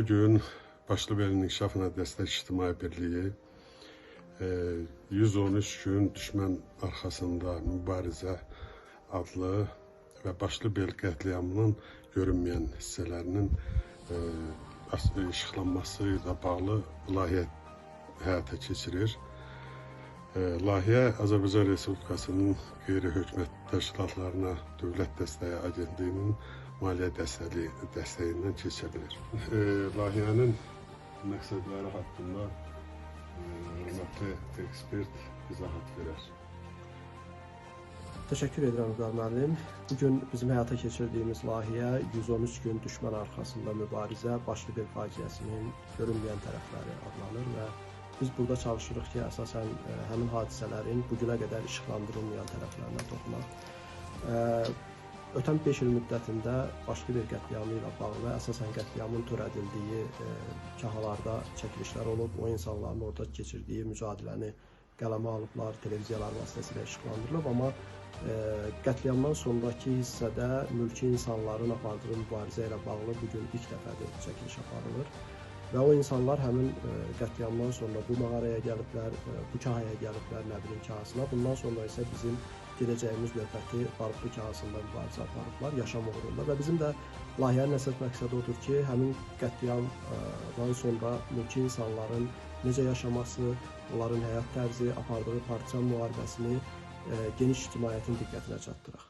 Bugün Başlıbelin İnkişafına Dəstək İctimai Birliyi 113 gün düşmən arxasında mübarizə adlı və Başlıbel qətliamının görünməyən hissələrinin işıqlanması ilə bağlı layihə həyata keçirir. Layihə Azərbaycan Respublikasının qeyri-hökumət təşkilatlarına Dövlət Dəstəyi Agentliyinin maliyyə dəstəyindən keçə bilir. Layihənin məqsədləri haqqında hörmətli ekspert izahat verər. Təşəkkür edirəm İlqar müəllim. Bugün bizim həyata keçirdiyimiz layihə 113 gün düşmən arxasında mübarizə Başlıbel faciəsinin görünməyən tərəfləri adlanır və biz burada çalışırıq ki, əsasən həmin hadisələrin bugünə qədər işıqlandırılmayan tərəflərinə toxunaq. Ötən 5 il müddətində Başlıbel qətliamı ilə bağlı əsasən qətliamın törədildiyi kahalarda çəkilişlər olub, o insanların orada keçirdiyi mücadiləni qələmə alıblar, televiziyalar vasitəsilə işıqlandırılıb, amma qətliamdan sonraki hissədə mülki insanların apardığı mübarizə ilə bağlı bugün ilk dəfədir çəkiliş aparılır. Və o insanlar həmin qətliamdan sonra bu mağaraya gəliblər, bu kahaya gəliblər, Nəbinin kahasına. Bundan sonra isə bizim gedəcəyimiz növbəti Barıqlı kahasında mübarizə aparıblar, yaşam uğrunda. Və bizim də layihənin əsas məqsədi odur ki, həmin qətliamdan sonra mülki insanların necə yaşaması, onların həyat tərzi, apardığı partisan müharibəsini geniş ictimaiyyətin diqqətinə çatdıraq.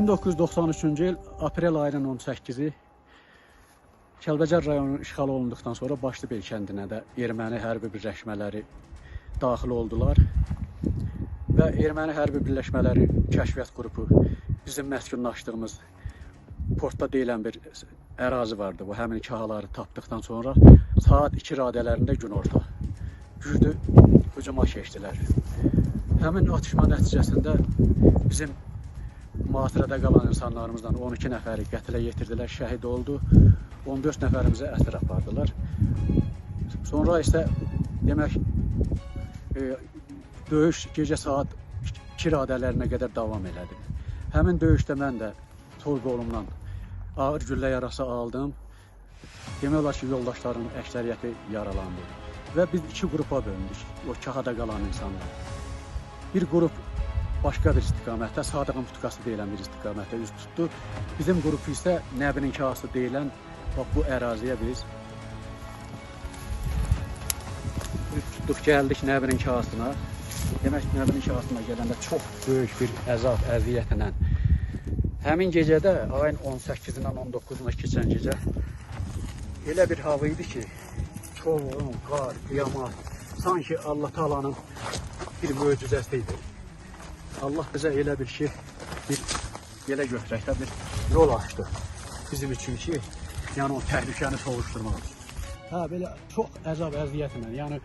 1993-cü il aprel ayının 18-i Kəlbəcər rayonu işğal olunduqdan sonra Başlıbel kəndinə də erməni hərbi birləşmələri daxil oldular və erməni hərbi birləşmələri kəşfiyyat qrupu bizim məskunlaşdığımız portda deyilən bir ərazi vardı. Bu həmin kahaları tapdıqdan sonra saat 2 radələrində günorta güclü hücuma keçdilər. Həmin atışma nəticəsində bizim mühasirədə qalan insanlarımızdan 12 nəfəri qətlə yetirdilər, şəhid oldu. 14 nəfərimizə əsir apardılar. Sonra isə demək döyüş gecə saat 2 radələrinə qədər davam elədi. Həmin döyüşdə mən də sol qolumdan ağır güllə yarası aldım. Demək olar ki, yoldaşların əksəriyyəti yaralandı. Və biz iki qrupa bölündük, o kahada qalan insanlar. Bir qrup başqa bir istiqamətdə, Sadığın Putkası deyilən bir istiqamətdə üz tutdu. Bizim qrupu isə Nəbinin kahası deyilən bu əraziyə biz üz tutduq, gəldik Nəbinin kahasına. Demək, Nəbinin kahasına gələndə çox böyük bir əzab, əziyyətlə. Həmin gecədə, ayın 18-dən 19-una keçən gecə elə bir hava idi ki, çoğun, qar, qiyamət, sanki Allah Taala'nın bir möcüzəsi idi. Allah bizə elə bir ki, belə götürəkdə bir yol açdı bizim üçün ki, yəni o təhlükəni soğuşdurmaq üçün. Belə çox əzab əziyyətlə, yəni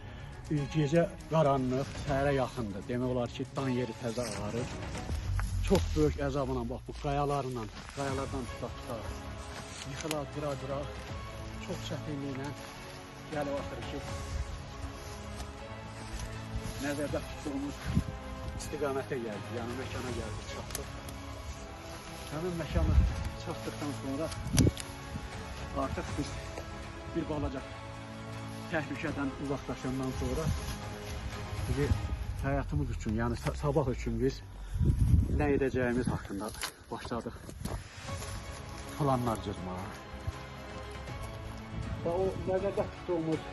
gecə qaranlıq, səhərə yaxındır. Demək olar ki, dan yeri təzə ağarır. Çox böyük əzabla, bax bu qayalardan tuta-tuta, yıxıla, dura-dura, çox çətinliklə gəlib axır ki, nəzərdə tutduğumuz istiqamətə gəldik, yəni məkana gəldik, çatdıq. Həmin məkana çatdıqdan sonra artıq biz bir balaca təhlükədən uzaqlaşandan sonra həyatımız üçün, yəni sabah üçün biz nə edəcəyimiz haqqında başladıq planlar cızmağa. Və o nəzərdə tutduğumuz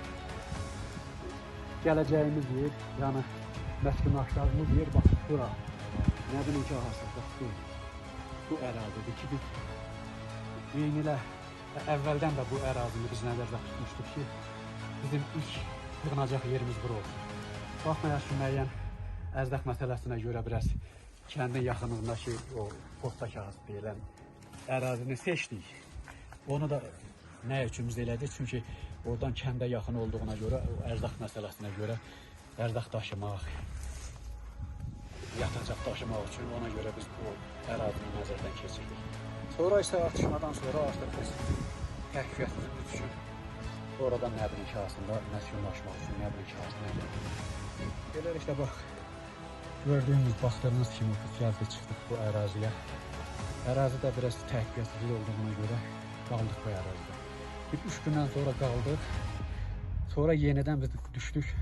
gələcəyimiz yer, yəni məskunlaşdığımız yer, bax, bura, Nəbinin kahası, bax, bu ərazidir ki, biz eynilə əvvəldən də bu ərazini biz nəzərdə tutmuşduq ki, bizim ilk yığınacaq yerimiz bura olsun. Baxmayaq ki, müəyyən əzdaq məsələsinə görə biraz kəndin yaxınlığındakı o posta kahası deyilən ərazini seçdik. Onu da nə üçün biz elədik? Çünki oradan kəndə yaxın olduğuna görə, ərzaq məsələsinə görə ərzaq daşımaq, yatacaq daşımaq üçün ona görə biz bu ərazini nəzərdən keçirdik. Sonra isə atışmadan sonra artıq biz təhlükəsizlik üçün oradan Nəbin inşasında məskunlaşmaq üçün Nəbin inşasına gəldik. Beləliklə bax, gördüyünüz baxdığınız kimi biz gəldik çıxdıq bu əraziyə. Ərazidə biraz təhlükəsizlik olduğuna görə qaldıq bu ərazidə. Bir 3 gündən sonra qaldıq. Sonra yenidən biz düşdük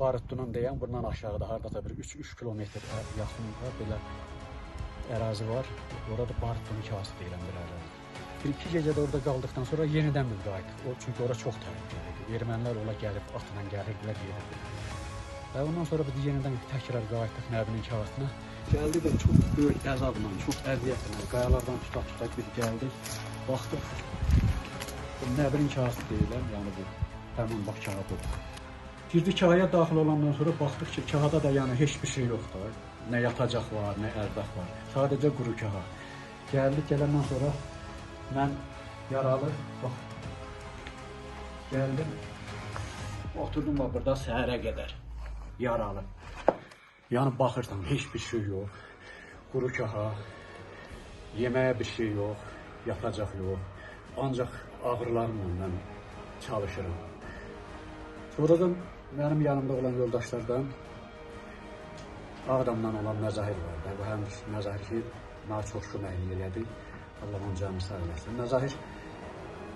Barıtdunan deyən buradan aşağıda hardasa bir 3 kilometr yaxınında belə ərazi var. Orada Barıtdun kası deyilən bir ərazi. Bir-iki gecə də orada qaldıqdan sonra yenidən biz qayıtdıq. Çünki orada çox təhlükəliydi. Ermənilər ola gəlib, atla gəlirdilər, gelirdilər. Və ondan sonra biz yenidən təkrar qayıtdıq Nəbinin kasına. Gəldik də çox böyük əzabla, çox əziyyətlə, qayalardan tutaq biz gəldik. Baxdıq, bu Nəbinin kası deyilən, yəni bu, həmin bax kağıt oldu. Girdik kahaya daxil olandan sonra baxdıq ki, kahada da yəni heç bir şey yoxdur. Nə yatacaq var, nə ərzaq var. Sadəcə quru kaha. Gəldik, gələndən sonra mən yaralı, bax, gəldim, oturdum burada səhərə qədər, yaralı. Yəni baxırsan, heç bir şey yox, quru kaha, yeməyə bir şey yox, yatacaq yox. Ancaq ağrılarımla mən çalışırım. Sonradan mənim yanımda olan yoldaşlardan Ağdamdan olan Məzahir var. Bu həm Məzahir ki, mənə çox köməklik elədi. Allah onun canını sağ eləsin. Məzahir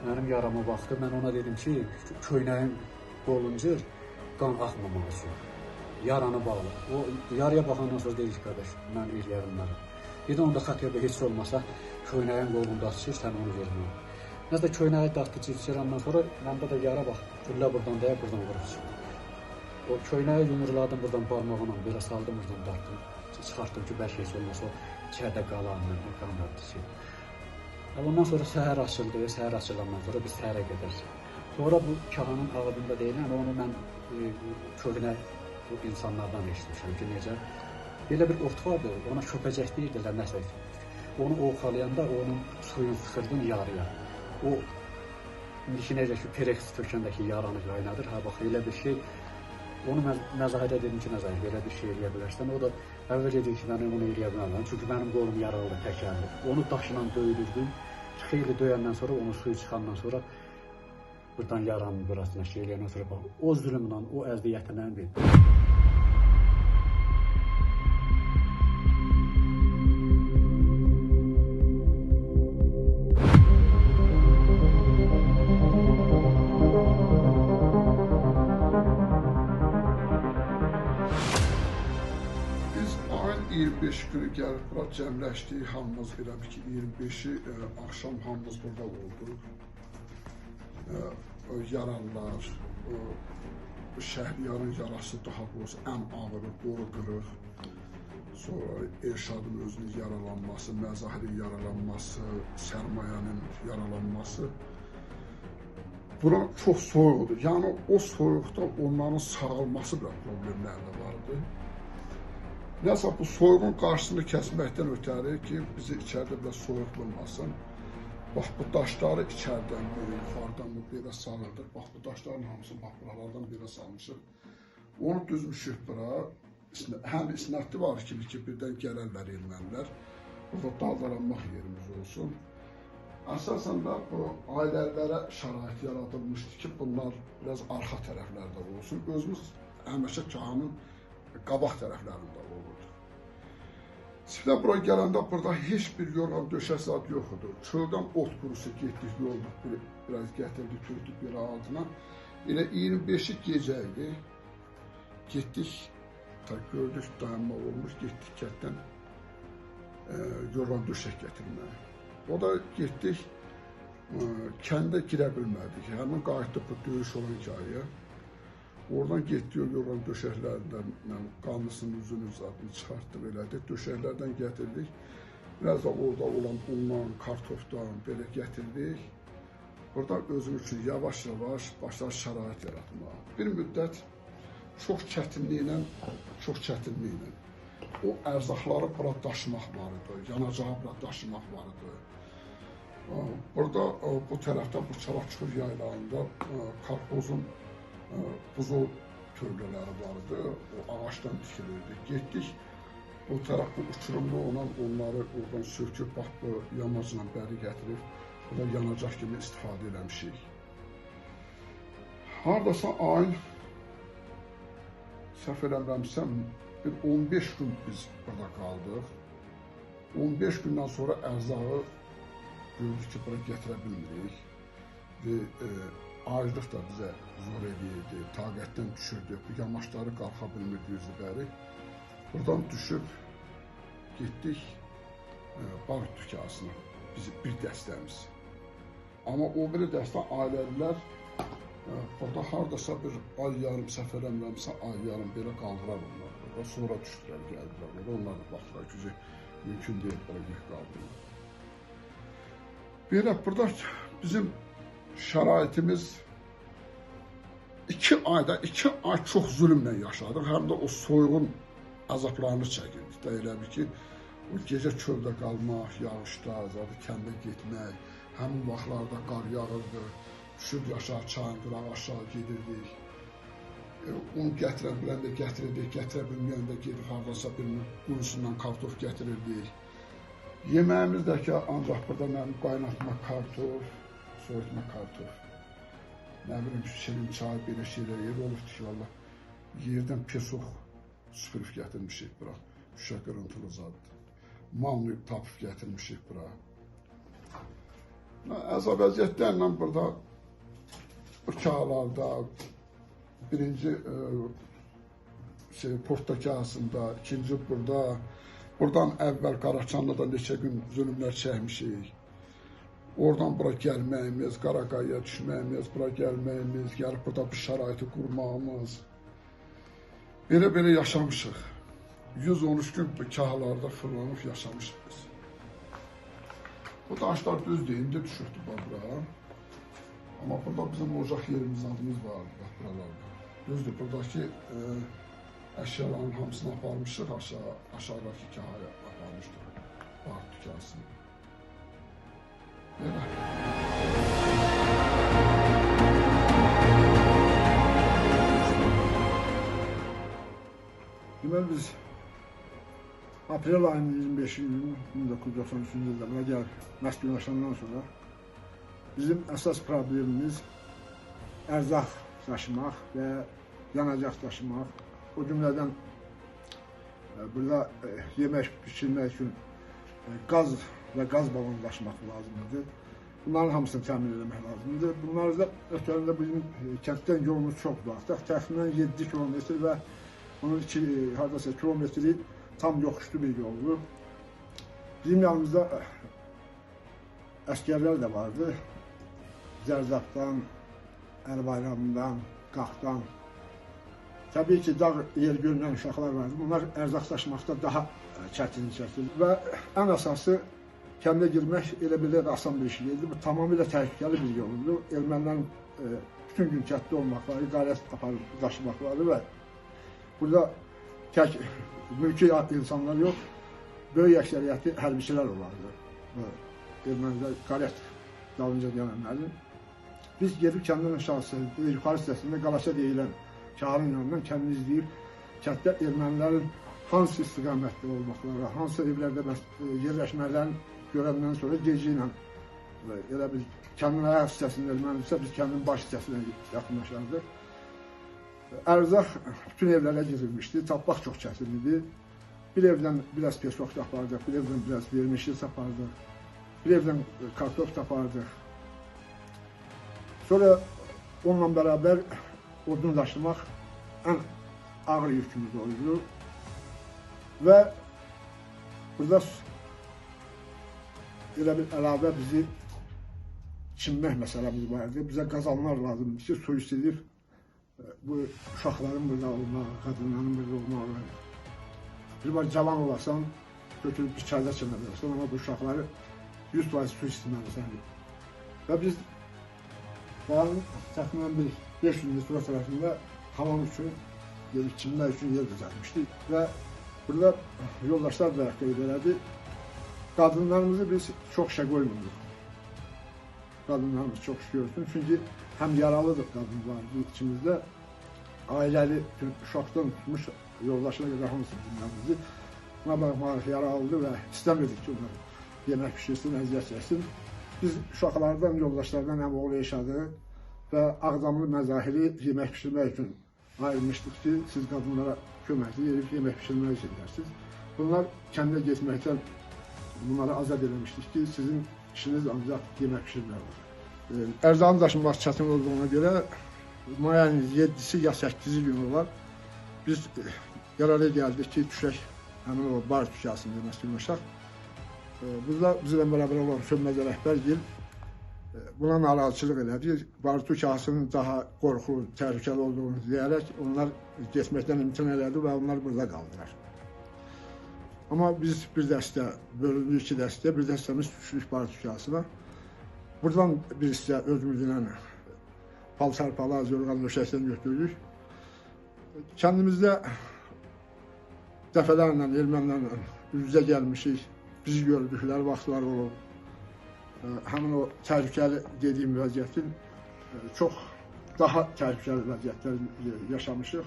mənim yarama baxdı. Mən ona dedim ki, köynəyin qolunca qan axmamaq üçün. Yaranı bağlı. O yarıya baxandan sonra deyir ki, qardaş, mən eləyə bilmərəm. Dedi, onda xətiyyə heç olmasa köynəyin qolunda açır, sən onu verməyəm. Nəsə köynəyi dağıtdı, çiçirandan sonra məndə də yara bax, güllə buradan deyək, buradan vurur. O köynəyi yumurladım, buradan barmağımla belə saldım, buradan dartdım. Çıxartdım ki, bəlkə heç olmasa o içəridə qalanla, o qanlardı şey. Ondan sonra səhər açıldı, səhər açılandan sonra biz səhərə gedərik. Sonra bu kahanın ağabında deyilən, onu mən köhnə bu insanlardan eşitmişəm ki, necə? Belə bir ot vardı, ona köpəcək deyirdilər, nəsə. Onu oxalayanda onun suyunu sıxırdın yarıya. O, indiki necə ki, Perex tökəndəki yaranı qaynadır, ha bax, elə bir şey. Onu Məzahirə dedim ki, Məzahir, belə bir şey eləyə bilərsən. O da əvvəl dedi ki, mən onu eləyə bilməm, çünki mənim qolum yaralıdır, təkərli. Onu daşla döyülürdüm, xeyli döyəndən sonra, onu suyu çıxandan sonra buradan yaranın burasına şey eləyəndən sonra bax, o zülümlə, o əziyyətindən bir. Biz ayın 25 günü gəlib bura cəmləşdik, hamımız elə bir ki, 25-i axşam hamımız burada olduq. Yaralılar, Şəhriyarın yarası daha doğrusu ən ağırı, qolu qırıq. Sonra Elşadın özünün yaralanması, Məzahirin yaralanması, Sərmayənin yaralanması. Bura çox soyuqdur. Yəni o soyuqda onların sağalması da problemlərdə vardı. Nəsə bu soyuğun qarşısını kəsməkdən ötəri ki, bizi içəridə biraz soyuq olmasın. Bax bu daşları içəridən böyle, yuxarıdan belə salırdıq. Bax bu daşların hamısı bax buralardan belə salmışıq. Onu düzmüşük bura. Həm isnatlı var ki, birdən gələrlər ermənilər. Burada daldalanmaq yerimiz olsun. Əsasən də bu ailələrə şərait yaradılmışdı ki, bunlar biraz arxa tərəflərdə olsun. Özümüz həmişə kahanın qabaq tərəflərində olurdu. Sizdə bura gələndə burada heç bir yorğan döşək zad yox idi. Çöldən ot qurusu getdik, yolduq, biraz gətirdik, türdük bir altına. Elə 25-i gecə idi. Getdik, gördük, dayanma olmuş, getdik kətdən yorğan döşək gətirməyə. O da getdik, kəndə girə bilmədik. Həmin qayıtdıq bu döyüş olan hikayəyə. Oradan getdik, yorğan döşəklərdən qanlısının üzünün zadını çıxartdıq, elədik. Döşəklərdən gətirdik. Biraz da orada olan undan, kartofdan belə gətirdik. Burada özüm üçün yavaş-yavaş başlar şərait yaratmağa. Bir müddət çox çətinliklə o ərzaqları bura daşımaq var idi, yanacağı bura daşımaq var idi. Burada bu tərəfdə bu Çalaçuxur yaylağında karpozun buzul tövlələri vardı, o ağaçdan tikilirdi. Getdik, o tərəf bu uçurumlu olan onları oradan söküb, bax bu yamacla bəri gətirib, burada yanacaq kimi istifadə eləmişik. Hardasa ayın, səhv eləmirəmsəm, bir 15 gün biz burada qaldıq. 15 gündən sonra ərzağı gördük ki, bura gətirə bilmirik və aclıq da bizə zor edirdi, taqətdən düşürdü, bu yamaçları qalxa bilmirdi yüzü bəri. Buradan düşüb getdik barut dükanasına, bizim bir dəstəmiz. Amma o biri dəstə ailəlilər burada hardasa bir ay yarım, səhv eləmirəmsə ay yarım belə qaldırar onlar. Burada sonra düşdülər, gəldilər. Onlar da baxdılar ki, mümkün deyil, burada yük qaldırırlar. Belə burada bizim şəraitimiz 2 ayda, 2 ay çox zülmlə yaşadıq. Həm də o soyğun əzablarını çəkirdik. Da elə bir ki, o gecə çöldə qalmaq, yağışda, kəndə getmək, həmin vaxtlarda qar yağırdı, düşüb yaşar, çayın qırağı aşağı gedirdik. Onu gətirə biləndə gətirirdik, gətirə bilməyəndə gedib hardasa birinin qurusundan kartof gətirirdik. Yeməyimiz də ki, ancaq burada mənim qaynatma kartof, soyutma kartof, nə bilim, şirin çay, belə şeylər yer olubdur ki, valla yerdən pesox süpürüb gətirmişik bura, şüşə qırıntılı zaddır. Mamlı tapıb gətirmişik bura. Əzab əziyyətlərlə burada bu kağlarda, birinci Portakasında, ikinci burada, buradan əvvəl Qaraçanlıda neçə gün zülümlər çəkmişik. Oradan bura gəlməyimiz, Qaraqayaya düşməyimiz, bura gəlməyimiz, gəlib burada bir şəraiti qurmağımız. Belə yaşamışıq. 113 gün bu kağlarda fırlanıb yaşamışıq biz. Bu daşlar düzdür, indi düşürdü bura. Amma burada bizim ocaq yerimiz, adımız var buralarda. Düzdür, buradakı əşyaların hamısını aparmışıq, aşağıdakı kahaya aparmışdır, barut dükanasını. Belə. Deməli biz aprel ayının 25-i günü 1993-cü ildə buna gəlib məskunlaşandan sonra bizim əsas problemimiz ərzaq daşımaq və yanacaq daşımaq. O cümlədən burada yemək pişirmək üçün qaz və qaz balonu daşımaq lazımdır. Bunların hamısını təmin etmək lazımdır. Bunlarda ötərində bizim kənddən yolumuz çox uzaqdır. Təxminən 7 kilometr və onun hardasa kilometri tam yoxuşlu bir yoldur. Bizim yanımızda əskərlər də vardı. Zərzabdan, Əlbayramdan, Qaxdan. Təbii ki, dağ yer görünən uşaqlar vardı. Bunlar ərzaq daşımaqda daha çətinlik çəkir. Və ən əsası kəndə girmək elə belə asan bir şey deyildi. Bu tamamilə təhlükəli bir yoldur. Ermənilərin bütün gün kənddə olmaqları, qarət aparıb daşımaqları və burada tək mülki insanlar yox, böyük əksəriyyəti hərbiçilər olardı. Ermənilər qarət dalınca gələnlərin. Biz gedib kəndin yuxarı hissəsində Qalaça deyilən Çağrın yanından kəndini izləyib, kənddə ermənilərin hansı istiqamətdə olmaqları, hansı evlərdə yerləşmələrini görəndən sonra gecə ilə elə bir kəndin ayaq hissəsində ermənidirsə, biz kəndin baş hissəsinə yaxınlaşardıq. Ərzaq bütün evlərə girilmişdi, tapmaq çox çətin idi. Bir evdən biraz pesox tapardıq, bir evdən biraz vermişli tapardıq, bir evdən kartof tapardıq. Sonra onunla bərabər odun daşımaq ən ağır yükümüz oldu. Və burada elə bir əlavə bizi çinmək məsələmiz vardı. Bizə qazanlar lazımdır ki, su istidir. Bu uşaqların burada olmaq, qadınların burada olmaq. Bir var cavan olasan, götürüb bir çayda çinməlisən, amma bu uşaqları 100% su istirməlisən. Və biz dağın təxminən bir 500 metr tərəfində hamam üçün, çimmək üçün yer düzəltmişdik. Və burada yoldaşlar da qeyd elədi, qadınlarımızı biz çox işə qoymuyorduk. Qadınlarımız çox iş görsün, çünki həm yaralıdır qadın vardı içimizdə, ailəli, uşaqdan tutmuş yoldaşına qədər hamısı dinləmizdir. buna baxmaq yara aldı və istəmirdik ki, onlar yemək pişirsin, əziyyət çəksin. Biz uşaqlardan, yoldaşlardan əmoğlu yaşadı və Ağdamlı məzahiri yemək pişirmək üçün ayırmışdıq ki, siz qadınlara köməkli yerib yemək pişirmək üçün dersiniz. Bunlar kəndə getməkdən bunları azad eləmişdik ki, sizin işiniz ancaq yemək pişirmək olur. Ərzağın daşınması çətin olduğuna görə mayın 7-si ya 8-ci günü var. Biz qərara gəldik ki, düşək həmin o bar tükasını məsəlləşək. Burada bizlə bərabər olan Sönməzə rəhbərgil buna narazıçılıq elədi. Bartu kasının daha qorxu, təhlükəli olduğunu deyərək onlar getməkdən imtina elədi və onlar burada qaldılar. Amma biz bir dəstə bölündük, 2 dəstə, bir dəstəmiz düşdük Bartu kasına. Buradan bir hissə özümüzlə paltar, palaz, yorğan, döşəkdən götürdük. Kəndimizdə dəfələrlə, ermənilərlə üz-üzə gəlmişik. Bizi gördükləri vaxtlar olub. Həmin o təhlükəli dediyim vəziyyətin çox daha təhlükəli vəziyyətlər yaşamışıq.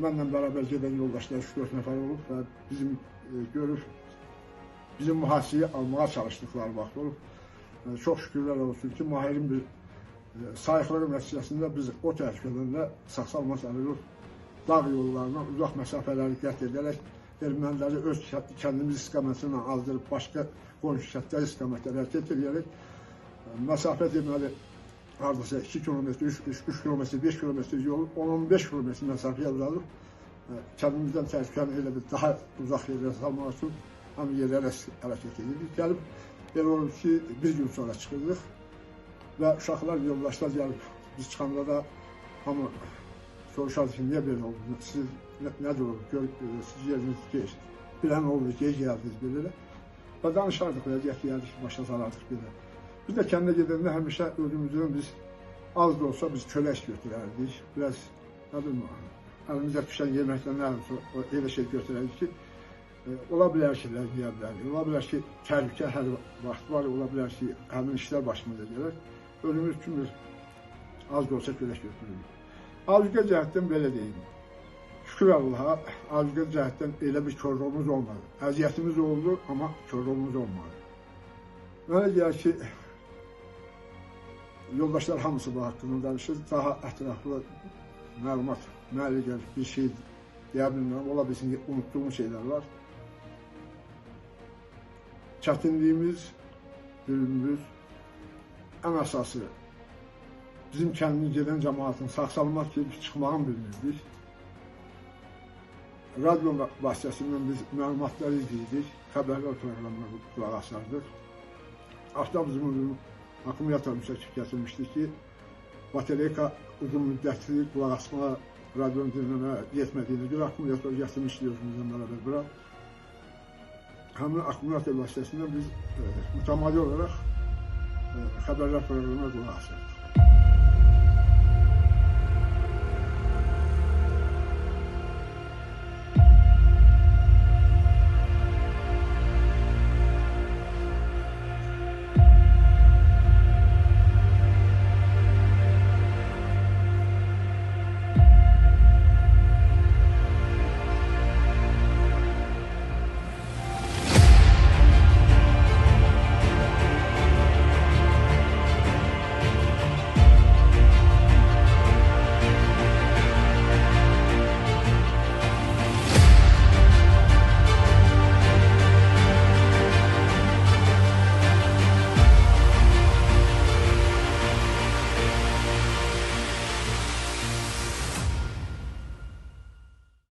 Mənlə bərabər gedən yoldaşlar 3-4 nəfər olub və bizim mühasirəyə almağa çalışdıqları vaxt olub. Çox şükürlər olsun ki, Mahirin bir sayıqlığı nəticəsində biz o təhlükədən də sağ-salamat salırıq. Dağ yollarına uzaq məsafələri qət edərək erməniləri öz kəndimiz istiqamətindən azdırıb başqa qonşu kəndlər istiqamətlərə hərəkət edərək məsafə deməli hardasa 2 kilometr, 3 kilometr, 5 kilometr yolu 10-15 kilometr məsafəyə uzadıb kəndimizdən təhlükəni elə bir daha uzaq yerlərə salmaq üçün həm yerlərə hərəkət edirik. Gəlib belə olur ki, bir gün sonra çıxırdıq və uşaqlar, yoldaşlar gəlib biz çıxanda da hamı soruşardı ki, niyə belə oldu? Siz nədir oldu? Siz yeriniz geçdi. Bilən oldu ki, gəldiniz belə. Və danışardıq, vəziyyət gəldik, başa salardık belə. Biz də kəndə gedəndə həmişə özümüzdən biz az da olsa biz köləş götürərdik. Biraz, nə bilmə, əlimizə düşən yeməkdən elə şey götürərdik ki, ola bilər ki, ləziyə bilərik. Ola bilər ki, təhlükə hər vaxt var, ola bilər ki, həmin işlər başımıza gələr. Ölümümüz üçün bir az da olsa köləş götürürük. Azuqə cəhətdən belə deyim. Şükür Allaha, azuqə cəhətdən elə bir körlüğümüz olmadı. Əziyyətimiz oldu, amma körlüğümüz olmadı. Mənə gəlir ki, yoldaşlar hamısı bu haqqında danışır, daha ətraflı məlumat, mənə gəlir bir şey deyə bilmirəm, ola bilsin ki, unutduğumuz şeylər var. Çətinliyimiz, bölümümüz, ən əsası bizim kəndimiz gedən cəmaatın sağ-salamat gedib çıxmağını bilmirdik. Radyo vasitəsindən biz məlumatları izləyirdik, xəbərlər proqramlarına qulaq asardıq. Avtobusumuzun akkumulyator müsəkif gətirmişdik ki, batereyka uzun müddətli qulaq asmağa, radyonu dinləməyə yetmədiyini bir akkumulyator gətirmişdik özümüzdən bərabər bura. Həmin akkumulyator vasitəsindən biz mütəmadi olaraq xəbərlər proqramına qulaq asırdıq.